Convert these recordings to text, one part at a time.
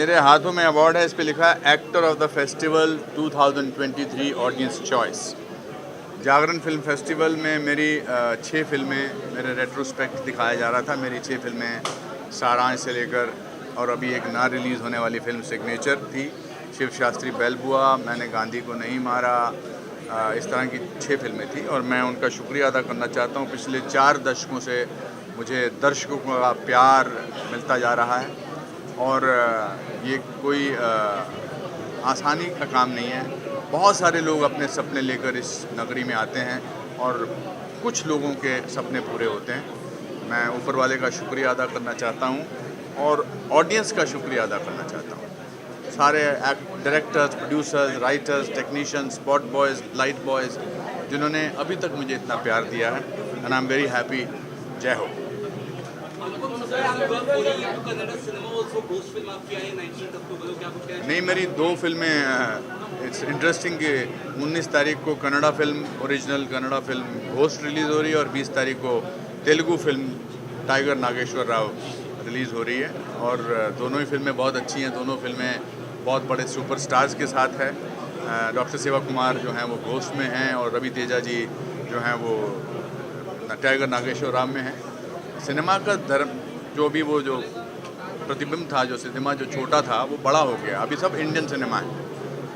मेरे हाथों में अवार्ड है, इस पे लिखा है actor of the festival 2023 audience choice. Jagran film festival में मेरी 6 फिल्में, मेरे रेट्रोस्पेक्ट दिखाया जा रहा था। मेरी 6 फिल्में सारांश से लेकर और अभी एक ना रिलीज़ होने वाली फिल्म सिग्नेचर थी, शिव शास्त्री बेलबुआ, मैंने गांधी को नहीं मारा, इस तरह की 6 फिल्में थी और मैं उनका शुक्रिया अदा करना चाहता हूँ। पिछले 4 दशकों से मुझे दर्शकों का प्यार मिलता जा रहा है और ये कोई आसानी का काम नहीं है। बहुत सारे लोग अपने सपने लेकर इस नगरी में आते हैं और कुछ लोगों के सपने पूरे होते हैं। मैं ऊपर वाले का शुक्रिया अदा करना चाहता हूँ और ऑडियंस का शुक्रिया अदा करना चाहता हूँ। सारे directors, producers, writers, technicians, spot boys, light boys, जिन्होंने अभी तक मुझे इतना प्यार दिया है, and I am very happy. जय हो। नहीं, मेरी 2 फिल्में, इट्स इंटरेस्टिंग कि 19 तारीख को Kannada film, original Kannada film Ghost release हो रही है और 20 तारीख को Telugu film Tiger Nageswara Rao release हो रही है और दोनों ही फिल्में बहुत अच्छी हैं। दोनों फिल्में बहुत बड़े सुपरस्टार्स के साथ है। डॉक्टर सेवा कुमार जो हैं वो घोस्ट में हैं और रवि तेजा जी जो हैं वो टाइगर नागेश्वर राव में हैं। सिनेमा का धर्म जो भी वो जो प्रतिबिंब था, जो सिनेमा जो छोटा था वो बड़ा हो गया। अभी सब इंडियन सिनेमा है,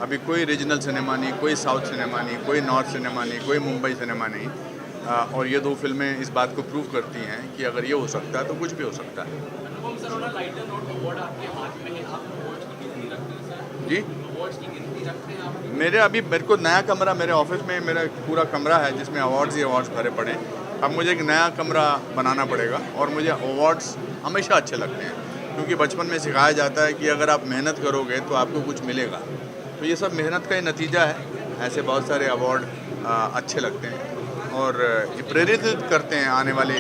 अभी कोई रीजनल सिनेमा नहीं, कोई साउथ सिनेमा नहीं, कोई नॉर्थ सिनेमा नहीं, कोई मुंबई सिनेमा नहीं। और ये 2 फिल्में इस बात को प्रूव करती हैं कि अगर ये हो सकता है तो कुछ भी हो सकता है। जी, मेरे को नया कमरा, मेरे ऑफिस में मेरा पूरा कमरा है जिसमें अवार्ड्स ही अवार्ड्स भरे पड़े हैं। अब मुझे एक नया कमरा बनाना पड़ेगा और मुझे अवार्ड्स हमेशा अच्छे लगते हैं क्योंकि बचपन में सिखाया जाता है कि अगर आप मेहनत करोगे तो आपको कुछ मिलेगा। तो ये सब मेहनत का ही नतीजा है। ऐसे बहुत सारे अवार्ड अच्छे लगते हैं और ये प्रेरित करते हैं आने वाले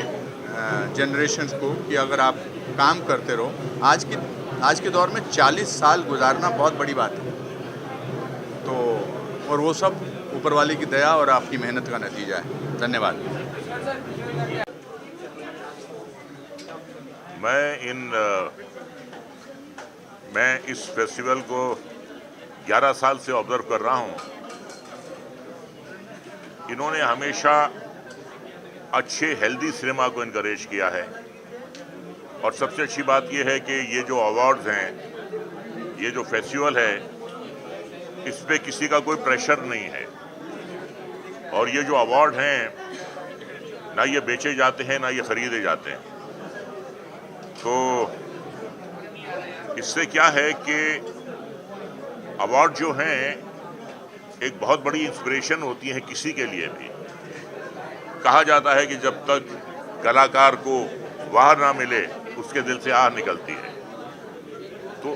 जनरेशन्स को कि अगर आप काम करते रहो। आज के दौर में 40 साल गुजारना बहुत बड़ी बात है। तो और वो सब ऊपर वाले की दया और आपकी मेहनत का नतीजा है। धन्यवाद। मैं इस फेस्टिवल को 11 साल से ऑब्जर्व कर रहा हूँ। इन्होंने हमेशा अच्छे हेल्दी सिनेमा को इनकरेज किया है और सबसे अच्छी बात यह है कि ये जो अवार्ड्स हैं, ये जो फेस्टिवल है, इस पे किसी का कोई प्रेशर नहीं है और ये जो अवार्ड हैं ना ये बेचे जाते हैं ना ये खरीदे जाते हैं। तो इससे क्या है कि अवार्ड जो हैं एक बहुत बड़ी इंस्पिरेशन होती है किसी के लिए भी। कहा जाता है कि जब तक कलाकार को वाह ना मिले उसके दिल से आह निकलती है। तो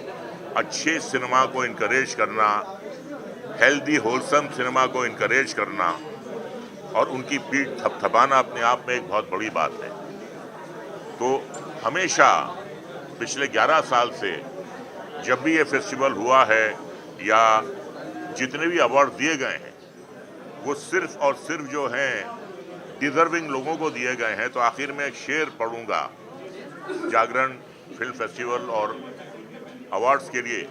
अच्छे सिनेमा को इनकरेज करना, हेल्दी होलसम सिनेमा को इनकरेज करना और उनकी पीठ थपथपाना अपने आप में एक बहुत बड़ी बात है। तो हमेशा पिछले 11 साल से जब भी ये फेस्टिवल हुआ है या जितने भी अवार्ड दिए गए हैं वो सिर्फ और सिर्फ जो हैं डिजर्विंग लोगों को दिए गए हैं। तो आखिर में एक शेर पढ़ूंगा जागरण फिल्म फेस्टिवल और अवार्ड्स के लिए।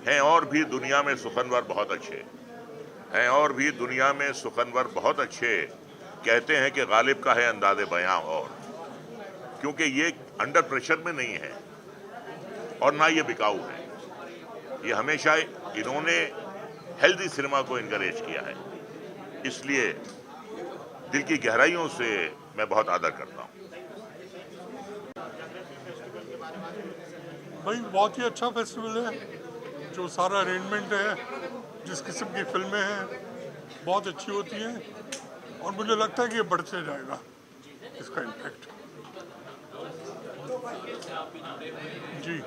हैं और भी दुनिया में सुखनवर बहुत अच्छे, हैं और भी दुनिया में सुखनवर बहुत अच्छे, कहते हैं कि गालिब का है अंदाज़े बयां। और क्योंकि ये अंडर प्रेशर में नहीं है और ना ये बिकाऊ है। ये हमेशा इन्होंने हेल्दी सिनेमा को इनकरेज किया है, इसलिए दिल की गहराइयों से मैं बहुत आदर करता हूँ। भाई बहुत ही अच्छा फेस्टिवल है, जो सारा अरेंजमेंट है, जिस किस्म की फिल्में हैं बहुत अच्छी होती हैं और मुझे लगता है कि ये बढ़ते जाएगा इसका इम्पैक्ट। जी,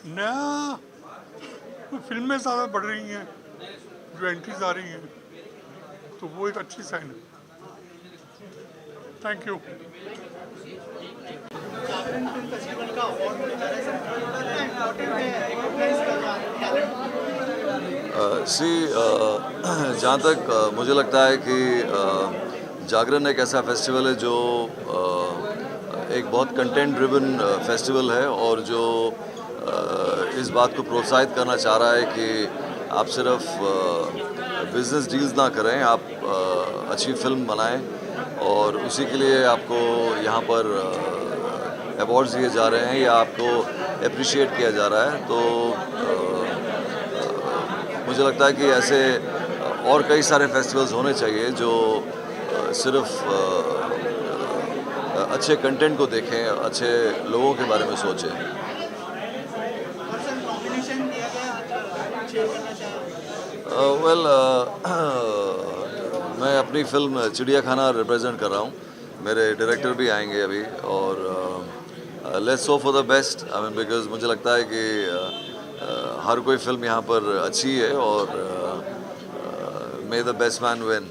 नया फिल्में ज़्यादा बढ़ रही हैं, जो एंट्रीज आ रही हैं, तो वो एक अच्छी साइन है। Thank you. जहाँ तक मुझे लगता है कि जागरण एक ऐसा फेस्टिवल है जो एक बहुत कंटेंट ड्रिवन फेस्टिवल है और जो इस बात को प्रोत्साहित करना चाह रहा है कि आप सिर्फ बिजनेस डील्स ना करें, आप अच्छी फिल्म बनाएं और उसी के लिए आपको यहाँ पर अवार्ड्स दिए जा रहे हैं या आपको अप्रिशिएट किया जा रहा है। तो मुझे लगता है कि ऐसे और कई सारे फेस्टिवल्स होने चाहिए जो सिर्फ अच्छे कंटेंट को देखें, अच्छे लोगों के बारे में सोचें। मैं अपनी फिल्म चिड़ियाखाना रिप्रेजेंट कर रहा हूँ, मेरे डायरेक्टर भी आएंगे अभी और let's hope for the best. I mean because मुझे लगता है कि हर कोई फिल्म यहाँ पर अच्छी है और मे द बेस्ट मैन विन।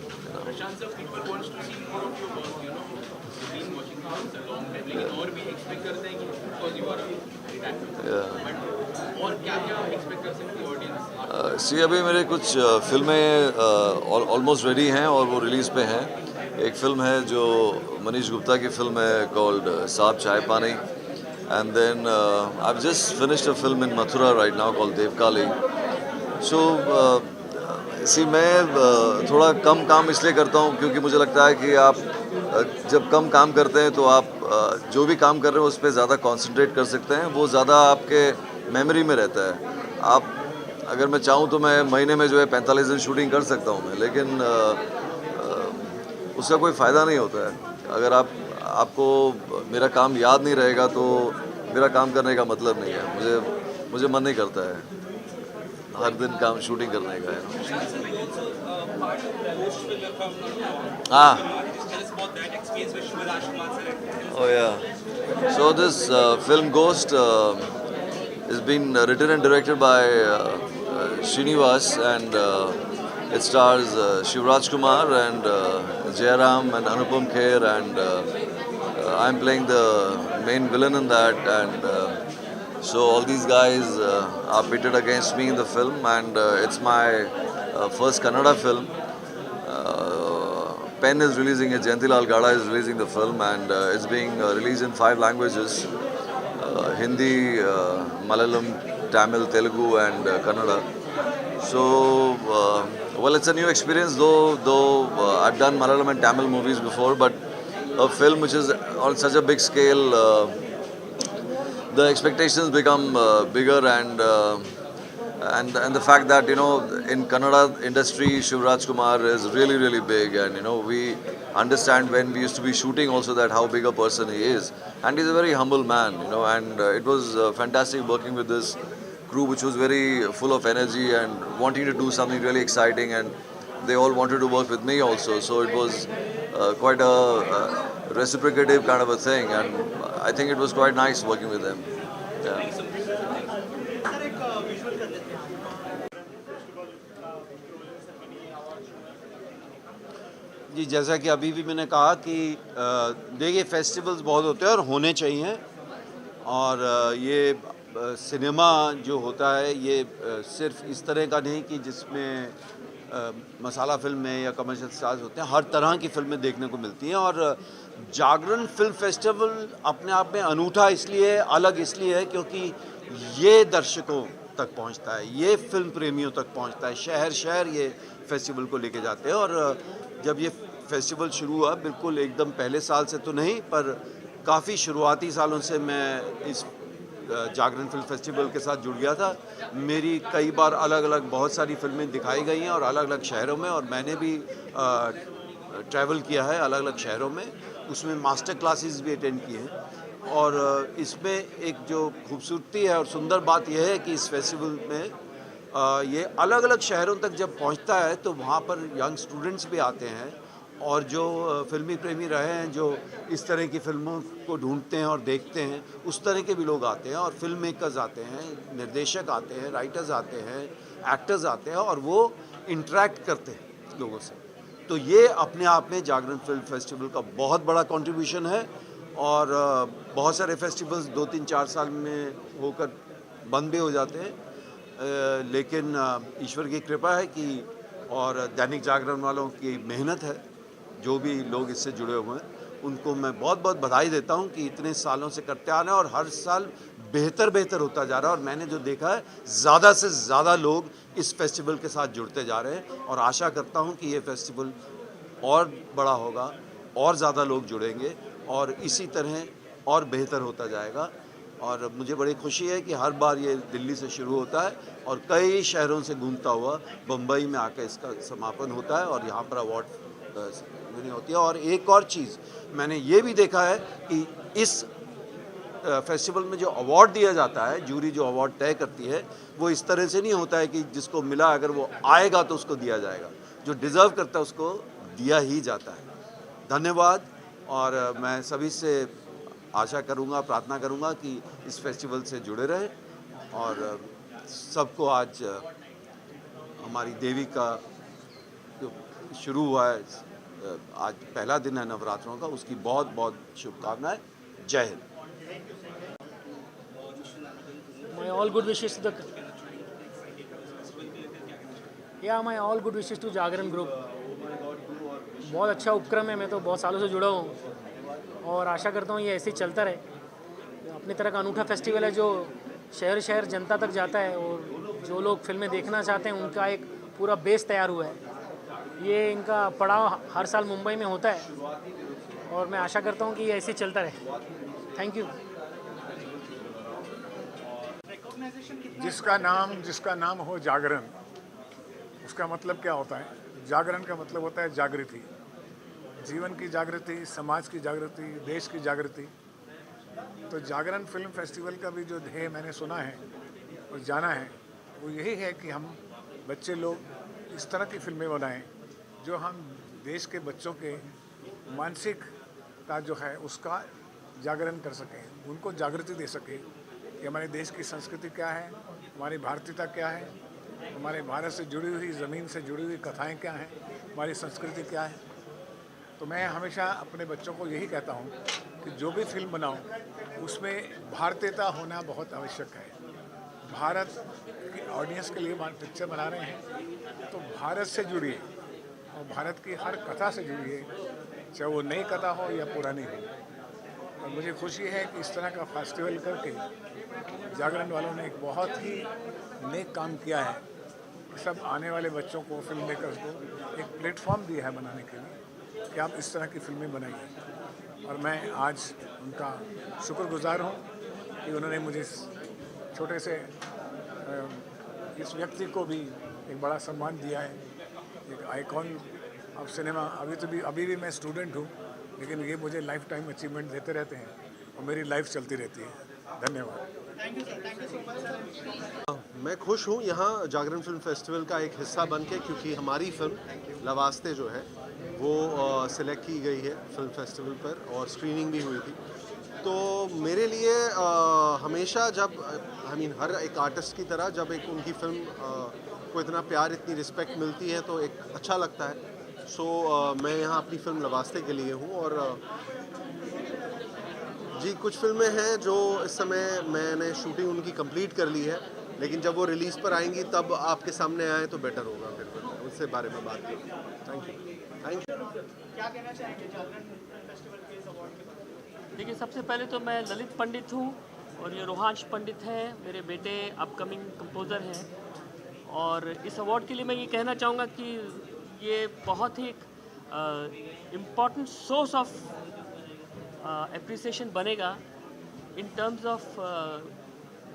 अभी मेरे कुछ फिल्में ऑलमोस्ट रेडी हैं और वो रिलीज़ पे हैं। एक फिल्म है जो मनीष गुप्ता की फिल्म है कॉल्ड साहब चाय पानी, and then I've just finished a film in Mathura right now called Devkali. So मैं थोड़ा कम काम इसलिए करता हूँ क्योंकि मुझे लगता है कि आप जब कम काम करते हैं तो आप जो भी काम कर रहे हैं उस पर ज़्यादा कंसंट्रेट कर सकते हैं, वो ज़्यादा आपके मेमोरी में रहता है। आप अगर मैं चाहूँ तो मैं महीने में जो है 45 दिन शूटिंग कर सकता हूँ मैं, लेकिन उसका कोई फ़ायदा नहीं होता है। अगर आपको मेरा काम याद नहीं रहेगा तो मेरा काम करने का मतलब नहीं है। मुझे मन नहीं करता है हर दिन काम शूटिंग करने का है। Oh yeah. So this film Ghost has been written and directed by Srinivas and it stars Shivraj Kumar and Jairam and Anupam Kher and I'm playing the main villain in that, and so all these guys are pitted against me in the film, and it's my first Kannada film. Pen is releasing it, Jayantilal Gada is releasing the film, and it's being released in 5 languages, Hindi, Malayalam, Tamil, Telugu and Kannada. So, well, it's a new experience, though I've done Malayalam and Tamil movies before, but a film which is on such a big scale, the expectations become bigger, and the fact that, you know, in Kannada industry Shivraj Kumar is really big, and you know, we understand when we used to be shooting also that how big a person he is, and he's a very humble man, you know, and it was fantastic working with this crew which was very full of energy and wanting to do something really exciting, and they all wanted to work with me also, so it was quite a reciprocative kind of a thing, and I think it was quite nice working with them. Yeah. जी, जैसा कि अभी भी मैंने कहा कि देखिए festivals बहुत होते हैं और होने चाहिए, और ये सिनेमा जो होता है ये सिर्फ इस तरह का नहीं कि जिसमें मसाला फिल्में या कमर्शियल स्टार्स होते हैं, हर तरह की फिल्में देखने को मिलती हैं। और जागरण फिल्म फेस्टिवल अपने आप में अनूठा इसलिए, अलग इसलिए है क्योंकि ये दर्शकों तक पहुंचता है, ये फिल्म प्रेमियों तक पहुंचता है, शहर शहर ये फेस्टिवल को लेके जाते हैं। और जब ये फेस्टिवल शुरू हुआ, बिल्कुल एकदम पहले साल से तो नहीं, पर काफ़ी शुरुआती सालों से मैं इस जागरण फिल्म फेस्टिवल के साथ जुड़ गया था। मेरी कई बार अलग अलग बहुत सारी फिल्में दिखाई गई हैं और अलग अलग शहरों में, और मैंने भी ट्रैवल किया है अलग अलग शहरों में, उसमें मास्टर क्लासेस भी अटेंड किए हैं। और इसमें एक जो खूबसूरती है और सुंदर बात यह है कि इस फेस्टिवल में ये अलग अलग शहरों तक जब पहुंचता है तो वहाँ पर यंग स्टूडेंट्स भी आते हैं, और जो फिल्मी प्रेमी रहे हैं, जो इस तरह की फिल्मों को ढूंढते हैं और देखते हैं, उस तरह के भी लोग आते हैं, और फिल्म मेकर्स आते हैं, निर्देशक आते हैं, राइटर्स आते हैं, एक्टर्स आते हैं, और वो इंटरेक्ट करते हैं लोगों से। तो ये अपने आप में जागरण फिल्म फेस्टिवल का बहुत बड़ा कंट्रीब्यूशन है। और बहुत सारे फेस्टिवल्स 2-3-4 साल में होकर बंद भी हो जाते हैं, लेकिन ईश्वर की कृपा है कि और दैनिक जागरण वालों की मेहनत है, जो भी लोग इससे जुड़े हुए हैं उनको मैं बहुत बहुत बधाई देता हूं कि इतने सालों से करते आ रहे हैं और हर साल बेहतर होता जा रहा है। और मैंने जो देखा है, ज़्यादा से ज़्यादा लोग इस फेस्टिवल के साथ जुड़ते जा रहे हैं और आशा करता हूं कि ये फेस्टिवल और बड़ा होगा, और ज़्यादा लोग जुड़ेंगे और इसी तरह और बेहतर होता जाएगा। और मुझे बड़ी खुशी है कि हर बार ये दिल्ली से शुरू होता है और कई शहरों से घूमता हुआ बम्बई में आकर इसका समापन होता है और यहाँ पर अवार्ड सेरेमनी होती है। और एक और चीज़ मैंने ये भी देखा है कि इस फेस्टिवल में जो अवार्ड दिया जाता है, जूरी जो अवार्ड तय करती है, वो इस तरह से नहीं होता है कि जिसको मिला अगर वो आएगा तो उसको दिया जाएगा। जो डिज़र्व करता है उसको दिया ही जाता है। धन्यवाद। और मैं सभी से आशा करूंगा, प्रार्थना करूंगा कि इस फेस्टिवल से जुड़े रहें और सबको आज हमारी देवी का जो शुरू हुआ है, आज पहला दिन है नवरात्रों का, उसकी बहुत बहुत शुभकामनाएं। जय Hind. My all good wishes to the my all good wishes to Jagran group. बहुत अच्छा उपक्रम है, मैं तो बहुत सालों से जुड़ा हूँ और आशा करता हूँ ये ऐसे ही चलता रहे। अपनी तरह का अनूठा फेस्टिवल है जो शहर शहर जनता तक जाता है और जो लोग फिल्में देखना चाहते हैं उनका एक पूरा बेस तैयार हुआ है। ये इनका पड़ाव हर साल मुंबई में होता है और मैं आशा करता हूँ कि ये ऐसे ही चलता रहे। Thank you. जिसका नाम हो जागरण, उसका मतलब क्या होता है? जागरण का मतलब होता है जागृति, जीवन की जागृति, समाज की जागृति, देश की जागृति। तो जागरण फिल्म फेस्टिवल का भी जो ध्येय मैंने सुना है और जाना है वो यही है कि हम बच्चे लोग इस तरह की फिल्में बनाएं जो हम देश के बच्चों के मानसिकता जो है उसका जागरण कर सकें, उनको जागृति दे सकें कि हमारे देश की संस्कृति क्या है, हमारी भारतीयता क्या है, हमारे भारत से जुड़ी हुई, ज़मीन से जुड़ी हुई कथाएं क्या हैं, हमारी संस्कृति क्या है। तो मैं हमेशा अपने बच्चों को यही कहता हूँ कि जो भी फिल्म बनाओ उसमें भारतीयता होना बहुत आवश्यक है। भारत की ऑडियंस के लिए पिक्चर बना रहे हैं तो भारत से जुड़िए और भारत की हर कथा से जुड़िए, चाहे वो नई कथा हो या पुरानी हो। और मुझे खुशी है कि इस तरह का फेस्टिवल करके जागरण वालों ने एक बहुत ही नेक काम किया है। सब आने वाले बच्चों को, फिल्म मेकर्स को एक प्लेटफॉर्म दिया है बनाने के लिए कि आप इस तरह की फिल्में बनाइए। और मैं आज उनका शुक्रगुजार हूँ कि उन्होंने मुझे छोटे से इस व्यक्ति को भी एक बड़ा सम्मान दिया है, एक आइकॉन ऑफ सिनेमा। अभी भी मैं स्टूडेंट हूँ, लेकिन ये मुझे लाइफ टाइम अचीवमेंट देते रहते हैं और मेरी लाइफ चलती रहती है। धन्यवाद। मैं खुश हूँ यहाँ जागरण फिल्म फेस्टिवल का एक हिस्सा बन के, क्योंकि हमारी फिल्म लवास्ते जो है वो सिलेक्ट की गई है फिल्म फेस्टिवल पर और स्क्रीनिंग भी हुई थी। तो मेरे लिए हमेशा जब हर एक आर्टिस्ट की तरह जब एक उनकी फिल्म को इतना प्यार, इतनी रिस्पेक्ट मिलती है तो एक अच्छा लगता है। मैं यहाँ अपनी फिल्म लवास्ते के लिए हूँ और जी कुछ फिल्में हैं जो इस समय मैंने शूटिंग उनकी कंप्लीट कर ली है, लेकिन जब वो रिलीज़ पर आएंगी तब आपके सामने आए तो बेटर होगा, फिर उससे बारे में बात करें। Thank you. क्या कहना चाहेंगे जागरण फेस्टिवल के इस अवार्ड के बारे में? देखिए, सबसे पहले तो मैं ललित पंडित हूँ और ये रोहांश पंडित हैं, मेरे बेटे अपकमिंग कंपोज़र हैं। और इस अवार्ड के लिए मैं ये कहना चाहूँगा कि ये बहुत ही इम्पॉर्टेंट सोर्स ऑफ एप्रिसिएशन बनेगा इन टर्म्स ऑफ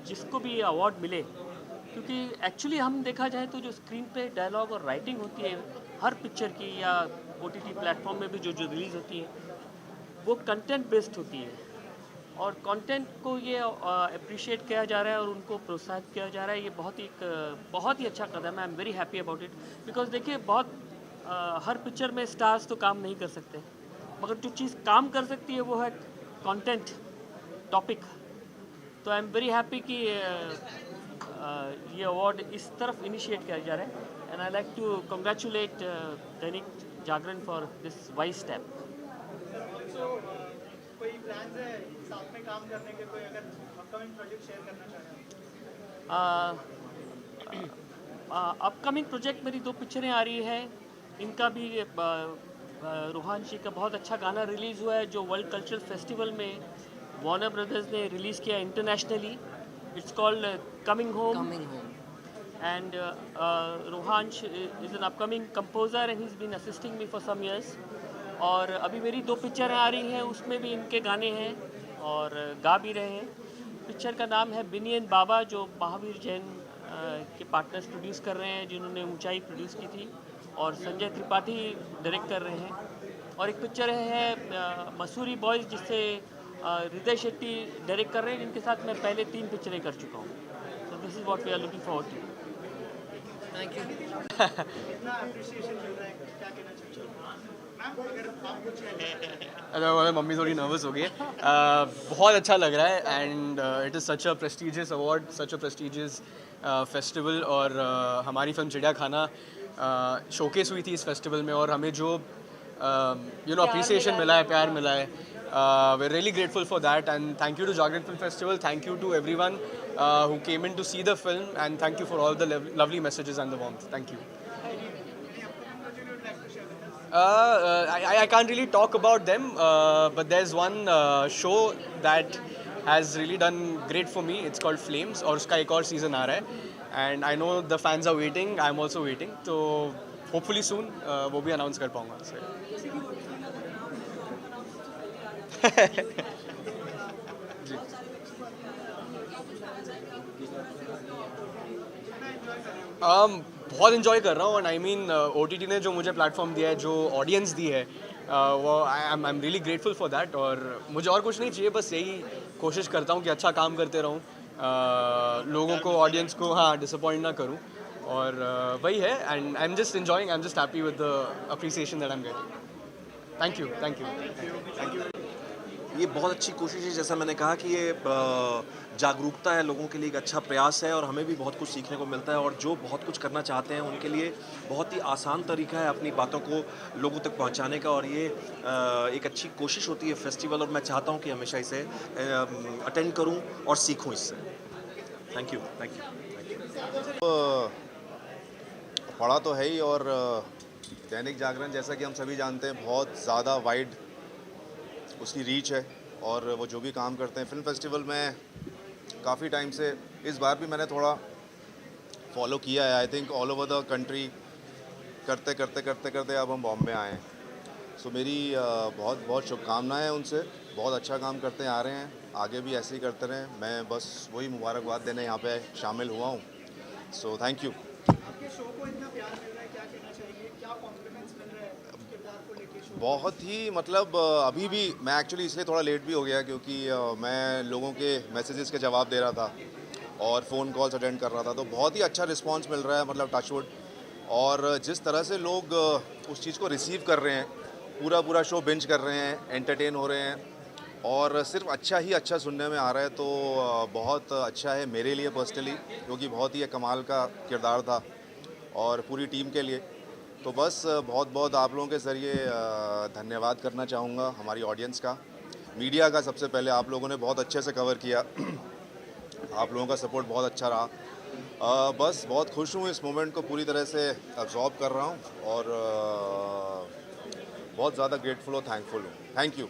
जिसको भी ये अवार्ड मिले, क्योंकि एक्चुअली हम देखा जाए तो जो स्क्रीन पे डायलॉग और राइटिंग होती है हर पिक्चर की या OTT प्लेटफॉर्म में भी जो रिलीज़ होती है वो कंटेंट बेस्ड होती है और कंटेंट को ये अप्रिशिएट किया जा रहा है और उनको प्रोत्साहित किया जा रहा है। ये बहुत ही अच्छा कदम है। I am very happy about it because देखिए, हर पिक्चर में स्टार्स तो काम नहीं कर सकते, मगर जो चीज़ काम कर सकती है वो है कंटेंट, टॉपिक। तो आई एम वेरी हैप्पी कि ये अवार्ड इस तरफ इनिशिएट किया जा रहा है and I like to congratulate Dainik Jagran for this wise step. कोई प्लान्स है साथ में काम करने के, कोई अगर अपकमिंग प्रोजेक्ट शेयर करना चाहें? अपकमिंग प्रोजेक्ट मेरी 2 पिक्चरें आ रही है, इनका भी रोहान जी का बहुत अच्छा गाना रिलीज़ हुआ है जो वर्ल्ड कल्चरल फेस्टिवल में वार्नर ब्रदर्स ने रिलीज़ किया internationally. It's called coming home. And Rohansh is an upcoming composer and he's been assisting me for some years. और अभी मेरी 2 पिक्चरें आ रही हैं, उसमें भी इनके गाने हैं और गा भी रहे हैं. पिक्चर का नाम है बिनियन बाबा, जो महावीर जैन के पार्टनर्स प्रोड्यूस कर रहे हैं, जिन्होंने ऊंचाई प्रोड्यूस की थी, और संजय त्रिपाठी डायरेक्ट कर रहे हैं. और एक पिक्चर है मसूरी बॉयज़, जिससे हृदय शेट्टी डायरेक्ट कर रहे हैं, जिनके साथ मैं पहले 3 पिक्चरें कर चुका हूँ. So this is what we are looking forward to. Thank you. कितना अप्रिशिएशन मिल रहा है, क्या कहना चाहते हो मैम? अगर आप कुछ अरे मम्मी थोड़ी नर्वस हो गई है. बहुत अच्छा लग रहा है and it is such a prestigious award, such a prestigious festival. और हमारी फिल्म चिड़िया खाना शोकेस हुई थी इस फेस्टिवल में, और हमें जो अप्रिसिएशन मिला है, प्यार मिला है, we're really grateful for that, and thank you to Jagran Film Festival, thank you to everyone who came in to see the film, and thank you for all the lovely messages and the warmth. Thank you. I can't really talk about them, but there's one show that has really done great for me. It's called Flames, और उसका एक और season आ रहा है, and I know the fans are waiting, I'm also waiting, तो hopefully soon वो भी announce कर पाऊँगा. बहुत इन्जॉय कर रहा हूँ, एंड आई मीन OTT ने जो मुझे प्लेटफॉर्म दिया है, जो ऑडियंस दी है, वो I am really grateful for that. और मुझे और कुछ नहीं चाहिए, बस यही कोशिश करता हूँ कि अच्छा काम करते रहूँ, लोगों को, ऑडियंस को डिसअपॉइंट ना करूँ, और वही है. And I am just enjoying, I am just happy with the appreciation that I am getting. Thank you. Thank you. ये बहुत अच्छी कोशिश है, जैसा मैंने कहा कि ये जागरूकता है, लोगों के लिए एक अच्छा प्रयास है, और हमें भी बहुत कुछ सीखने को मिलता है. और जो बहुत कुछ करना चाहते हैं उनके लिए बहुत ही आसान तरीका है अपनी बातों को लोगों तक पहुंचाने का, और ये एक अच्छी कोशिश होती है फेस्टिवल, और मैं चाहता हूं कि हमेशा इसे अटेंड करूं और सीखूं इससे. Thank you. पढ़ा तो है ही, और दैनिक जागरण जैसा कि हम सभी जानते हैं बहुत ज़्यादा वाइड उसकी रीच है, और वो जो भी काम करते हैं फिल्म फेस्टिवल में काफ़ी टाइम से, इस बार भी मैंने थोड़ा फॉलो किया है. I think all over the country करते करते अब हम बॉम्बे आए हैं. सो मेरी बहुत बहुत शुभकामनाएं हैं उनसे. बहुत अच्छा काम करते आ रहे हैं, आगे भी ऐसे ही करते रहें. मैं बस वही मुबारकबाद देने यहाँ पे शामिल हुआ हूँ. So thank you. आपके शो को इतना प्यार मिल रहा है, क्या कहना चाहिए, क्या कॉम्प्लीमेंट्स मिल रहे हैं किरदार को लेके? बहुत ही मतलब अभी भी मैं एक्चुअली इसलिए थोड़ा लेट भी हो गया, क्योंकि मैं लोगों के मैसेजेस के जवाब दे रहा था और फ़ोन कॉल्स अटेंड कर रहा था. तो बहुत ही अच्छा रिस्पांस मिल रहा है, मतलब टचवुड. और जिस तरह से लोग उस चीज़ को रिसीव कर रहे हैं, पूरा शो बिंज कर रहे हैं, एंटरटेन हो रहे हैं, और सिर्फ अच्छा ही अच्छा सुनने में आ रहा है. तो बहुत अच्छा है मेरे लिए पर्सनली, क्योंकि बहुत ही कमाल का किरदार था, और पूरी टीम के लिए. तो बस बहुत बहुत आप लोगों के ज़रिए धन्यवाद करना चाहूँगा हमारी ऑडियंस का, मीडिया का. सबसे पहले आप लोगों ने बहुत अच्छे से कवर किया, आप लोगों का सपोर्ट बहुत अच्छा रहा. बस बहुत खुश हूँ, इस मोमेंट को पूरी तरह से अब्जॉर्ब कर रहा हूँ, और बहुत ज़्यादा ग्रेटफुल और थैंकफुल हूँ. Thank you.